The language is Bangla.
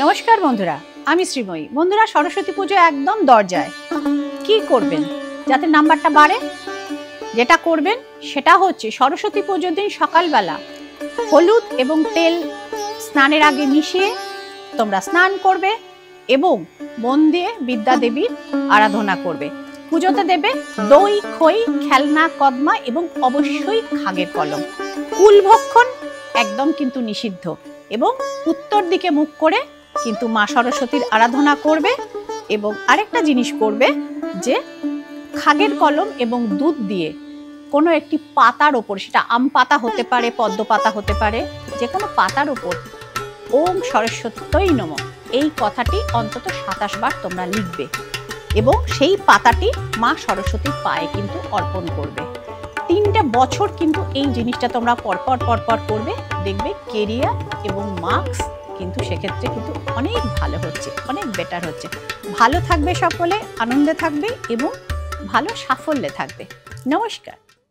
নমস্কার বন্ধুরা, আমি শ্রীময়ী। বন্ধুরা, সরস্বতী পুজো একদম দরজায়। কি করবেন যাতে নাম্বারটা বাড়ে? যেটা করবেন সেটা হচ্ছে সরস্বতী পুজোর দিন সকালবেলা হলুদ এবং তেল স্নানের আগে মিশিয়ে তোমরা স্নান করবে এবং মন দিয়ে বিদ্যা দেবীর আরাধনা করবে। পুজোতে দেবে দই, খই, খেলনা, কদমা এবং অবশ্যই খাগের কলম। কুলভক্ষণ একদম কিন্তু নিষিদ্ধ এবং উত্তর দিকে মুখ করে কিন্তু মা সরস্বতীর আরাধনা করবে। এবং আরেকটা জিনিস করবে যে খাগের কলম এবং দুধ দিয়ে কোনো একটি পাতার ওপর, সেটা আম পাতা হতে পারে, পদ্ম পাতা হতে পারে, যে কোনো পাতার ওপর ওম সরস্বত্যই নমঃ এই কথাটি অন্তত 27 বার তোমরা লিখবে এবং সেই পাতাটি মা সরস্বতীর পায়ে কিন্তু অর্পণ করবে। 3টে বছর কিন্তু এই জিনিসটা তোমরা পরপর করবে, দেখবে কেরিয়ার এবং মার্কস কিন্তু সেক্ষেত্রে কিন্তু অনেক ভালো হচ্ছে, অনেক বেটার হচ্ছে। ভালো থাকবে সকলে, আনন্দে থাকবে এবং ভালো সাফল্যে থাকবে। নমস্কার।